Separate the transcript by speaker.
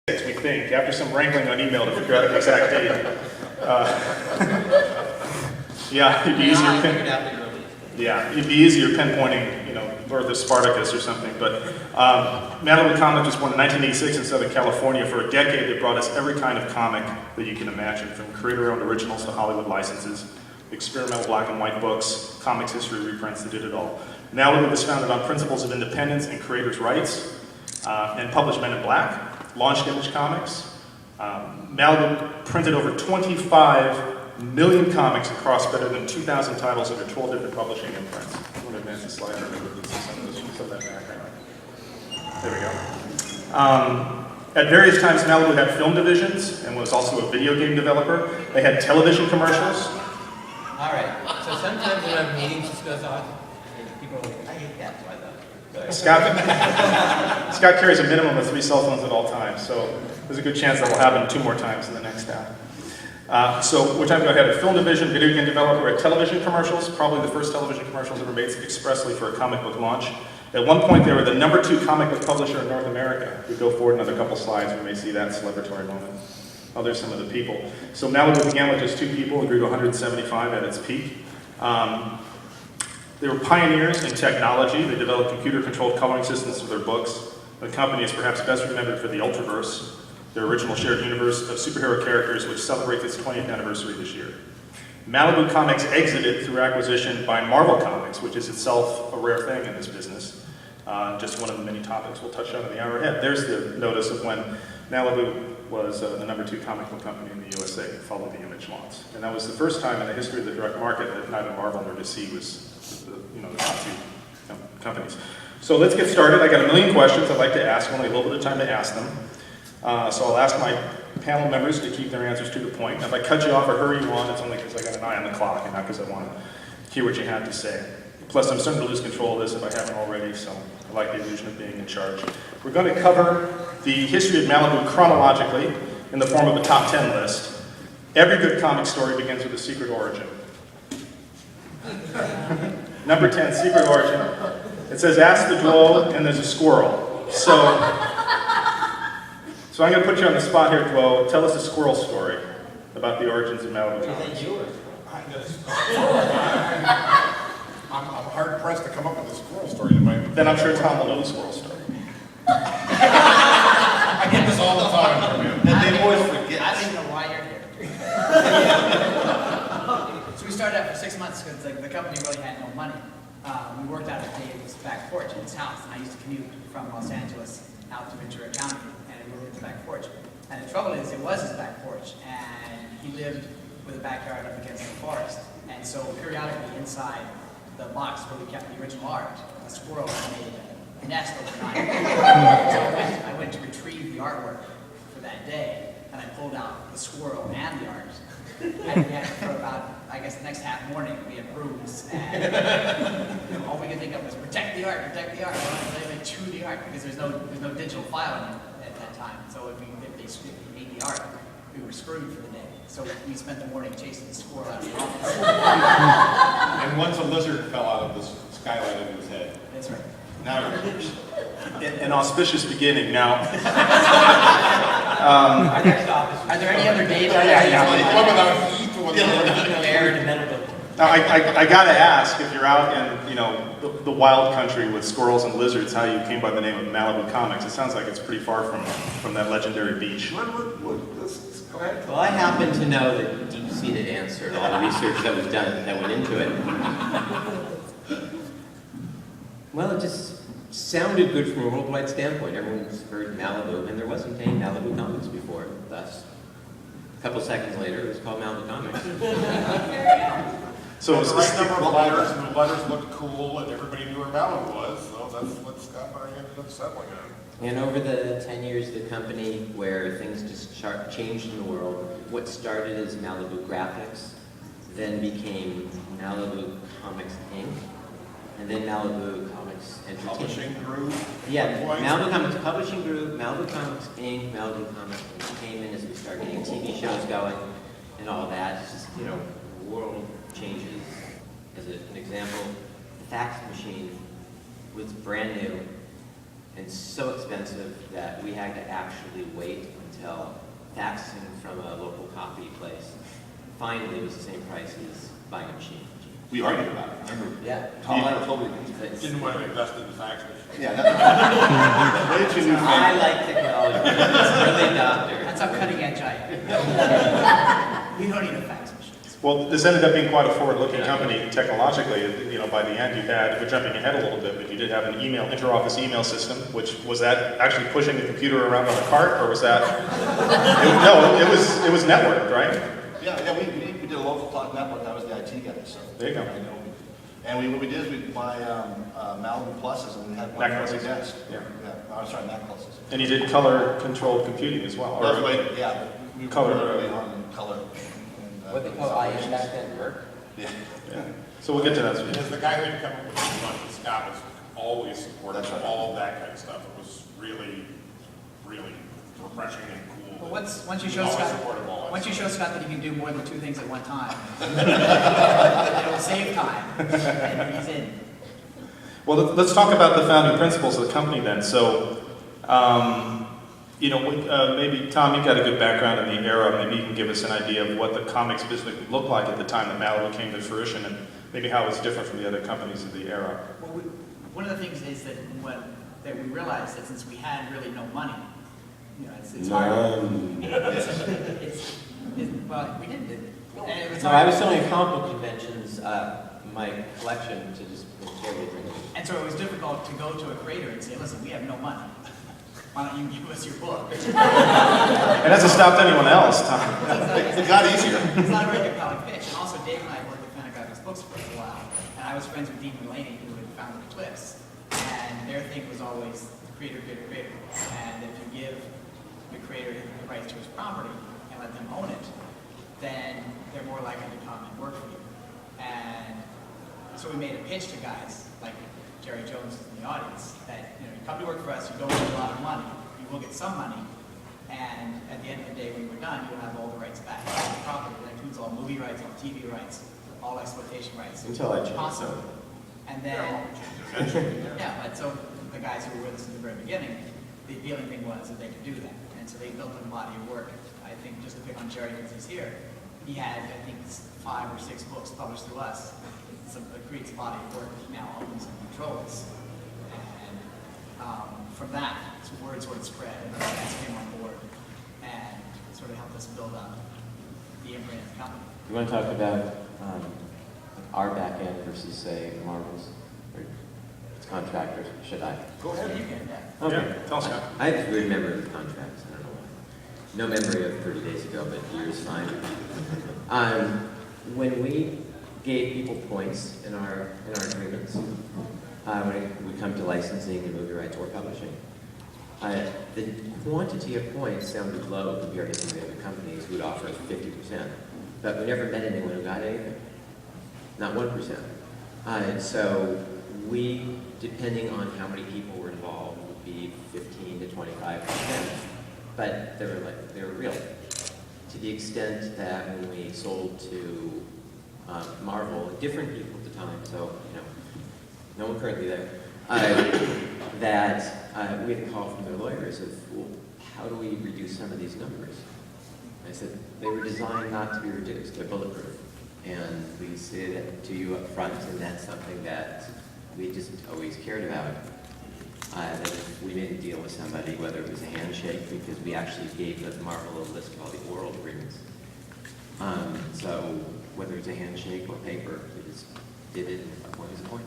Speaker 1: we think, after some wrangling on email to figure out the exact date. Yeah, it'd be easier. Yeah, it'd be easier pinpointing, Birth of Spartacus or something. But Malibu Comics was born in 1986 in Southern California. For a decade, they brought us every kind of comic that you can imagine, from creator-owned originals to Hollywood licenses, experimental black and white books, comics history reprints. They did it all. Malibu was founded on principles of independence and creators' rights, and published Men in Black, launched Image Comics. Malibu printed over 25 million comics across better than 2,000 titles under 12 different publishing imprints. I'm going to advance the slide or remove some of that background. There we go. At various times, Malibu had film divisions and was also a video game developer. They had television commercials.
Speaker 2: All right. So sometimes when I'm meetings, this goes on, and people are like, I hate that.
Speaker 1: Scott carries a minimum of 3 cell phones at all times, so there's a good chance that will happen 2 more times in the next half. So we're talking about had a film division, video game developer, at television commercials, probably the first television commercials ever made expressly for a comic book launch. At one point, they were the #2 comic book publisher in North America. If we go forward another couple slides, we may see that celebratory moment. Oh, there's some of the people. So Malibu began with just 2 people and grew to 175 at its peak. They were pioneers in technology. They developed computer-controlled coloring systems for their books. The company is perhaps best remembered for the Ultraverse, their original shared universe of superhero characters, which celebrates its 20th anniversary this year. Malibu Comics exited through acquisition by Marvel Comics, which is itself a rare thing in this business. Just one of the many topics we'll touch on in the hour ahead. There's the notice of when Malibu was the #2 comic book company in the USA, followed the Image launch. And that was the first time in the history of the direct market that neither Marvel nor DC was the top 2 companies. So let's get started. I got a million questions I'd like to ask, only a little bit of time to ask them. So I'll ask my panel members to keep their answers to the point. If I cut you off or hurry you on, it's only because I got an eye on the clock and not because I want to hear what you have to say. Plus, I'm starting to lose control of this if I haven't already, so I like the illusion of being in charge. We're going to cover the history of Malibu chronologically in the form of a top 10 list. Every good comic story begins with a secret origin. Number 10, secret origin. It says, ask the Dwo, and there's a squirrel. So I'm going to put you on the spot here, Dwo. Tell us a squirrel story about the origins of Malibu Comics.
Speaker 3: I'm hard-pressed to come up with a squirrel story.
Speaker 1: Then I'm sure Tom will know the squirrel story.
Speaker 3: I get this all the time from you.
Speaker 2: And they always forget. I don't even know why you're here. So we started out for 6 months because the company really had no money. We worked out of Dave's back porch in his house, and I used to commute from Los Angeles out to Ventura County, and we lived in his back porch. And the trouble is, it was his back porch, and he lived with a backyard up against the forest. And so periodically inside the box where we kept the original art, a squirrel had made a nest overnight. So I went to retrieve the artwork for that day, and I pulled out the squirrel and the art. And we had for about, I guess, the next half morning, we had brooms, and all we could think of was protect the art, protect the art. They would chew the art because there's no digital file in it at that time. So if they ate the art, we were screwed for the day. So we spent the morning chasing the squirrel out of the office.
Speaker 3: And once a lizard fell out of the skylight of his head.
Speaker 2: That's right.
Speaker 3: Now you're
Speaker 1: An auspicious beginning. Now,
Speaker 2: Our next office. Are there any other dates?
Speaker 3: What without heat or
Speaker 2: Air in the metal building.
Speaker 1: now I got to ask, if you're out in the wild country with squirrels and lizards, how you came by the name of Malibu Comics. It sounds like it's pretty far from that legendary beach.
Speaker 3: Go ahead.
Speaker 4: Well, I happen to know the deep-seated answer to all the research that was done that went into it. Well, it just sounded good from a worldwide standpoint. Everyone's heard Malibu, and there wasn't any Malibu Comics before. Thus, a couple seconds later, it was called Malibu Comics.
Speaker 1: So
Speaker 3: There
Speaker 1: it's
Speaker 3: was the right number of letters, and the letters looked cool, and everybody knew where Malibu was, so that's what Scott and I ended up settling on.
Speaker 4: And over the 10 years of the company, where things just changed in the world, what started as Malibu Graphics, then became Malibu Comics Inc., and then Malibu Comics Entertainment.
Speaker 3: Publishing group.
Speaker 4: Yeah, Malibu Comics Publishing Group, Malibu Comics Inc., Malibu Comics Entertainment, as we start getting TV shows going, and all that. It's just, the world changes. As an example, the fax machine was brand new and so expensive that we had to actually wait until faxing from a local copy place finally was the same price as buying a machine.
Speaker 5: We argued about it, remember?
Speaker 4: Yeah.
Speaker 5: Tom and I were totally
Speaker 4: It's-
Speaker 3: Didn't want to invest in the fax machine.
Speaker 5: Yeah, that's way too new.
Speaker 4: I like technology. It's really doctor.
Speaker 2: That's how cutting edge I am. We don't need a fax machine.
Speaker 1: Well, this ended up being quite a forward-looking company technologically. You know, by the end, you had, we're jumping ahead a little bit, but you did have an email, inter-office email system, which, was that actually pushing the computer around on a cart, or was that, no, it was networked, right?
Speaker 5: Yeah, we did a local talk network, I was the IT guy, so.
Speaker 1: There you go.
Speaker 5: I know. And what we did is we buy Malibu Pluses, and we had one
Speaker 1: Mac
Speaker 5: for every
Speaker 1: Pluses.
Speaker 5: desk.
Speaker 1: Yeah.
Speaker 5: I'm sorry, Mac Pluses.
Speaker 1: And you did color-controlled computing as well.
Speaker 5: That's
Speaker 1: or-
Speaker 5: right, yeah. We
Speaker 1: Color.
Speaker 5: were really on color. And,
Speaker 4: What they call IM back then, work?
Speaker 5: Yeah.
Speaker 1: Yeah. So we'll get to that.
Speaker 3: And as the guy who had come up with the money, Scott was always supportive
Speaker 5: That's
Speaker 3: of
Speaker 5: right.
Speaker 3: all of that kind of stuff. It was really, really refreshing and cool.
Speaker 2: Well, once you show
Speaker 3: Always
Speaker 2: Scott,
Speaker 3: supportive of all that
Speaker 2: once you
Speaker 3: stuff.
Speaker 2: show Scott that he can do more than two things at one time, it'll save time, and he's in.
Speaker 1: Well, let's talk about the founding principles of the company then. So, you know, maybe, Tom, you've got a good background in the era. Maybe you can give us an idea of what the comics business looked like at the time that Malibu came to fruition, and maybe how it was different from the other companies of the era.
Speaker 2: Well, one of the things is that that we realized that since we had really no money, you know, it's hard. Well, we didn't. And it was
Speaker 4: No,
Speaker 2: hard.
Speaker 4: I was selling comic book conventions, my collection to just table drinking.
Speaker 2: And so it was difficult to go to a creator and say, listen, we have no money. Why don't you give us your book? It's
Speaker 1: It hasn't stopped anyone else, Tom.
Speaker 5: It got easier.
Speaker 2: not a very compelling pitch. And also, Dave and I worked at Fantagraphics Books for a while. And I was friends with Dean Mulaney, who had founded Eclipse. And their thing was always creator, creator, creator. And if you give the creator the rights to his property and let them own it, then they're more likely to come and work for you. And so we made a pitch to guys like Jerry Jones in the audience that, you know, you come to work for us, you don't get a lot of money, you will get some money, and at the end of the day when we're done, you'll have all the rights back. The property that includes all movie rights, all TV rights, all exploitation rights.
Speaker 4: Until I changed
Speaker 2: Possible.
Speaker 4: it.
Speaker 2: And then, yeah, but so the guys who were with us in the very beginning, the appealing thing was that they could do that. And so they built a body of work. I think just to pick on Jerry because he's here, he had, I think, 5 or 6 books published through us. So it creates a body of work that he now owns and controls. And from that, word sort of spread, and guys came on board and sort of helped us build up the imprint of the company.
Speaker 4: You want to talk about our back end versus, say, Marvel's or its contractors? Should I?
Speaker 5: Go ahead.
Speaker 2: You can, yeah.
Speaker 4: Okay.
Speaker 1: Yeah, tell us, Scott.
Speaker 4: I have a weird memory of the contracts. I don't know why. No memory of 30 days ago, but years fine. When we gave people points in our agreements, when it would come to licensing and movie rights or publishing, the quantity of points sounded low compared to some of the other companies who would offer 50%. But we never met anyone who got anything. Not 1%. So we, depending on how many people were involved, would be 15 to 25%. But they were real. To the extent that when we sold to Marvel, different people at the time, so no one currently there, that we had a call from their lawyers of, well, how do we reduce some of these numbers? I said, they were designed not to be reduced, they're bulletproof. And we say that to you up front, and that's something that we just always cared about. That if we made a deal with somebody, whether it was a handshake, because we actually gave the Marvel a list of all the oral agreements. So whether it's a handshake or paper, we just did it, and a point is a point.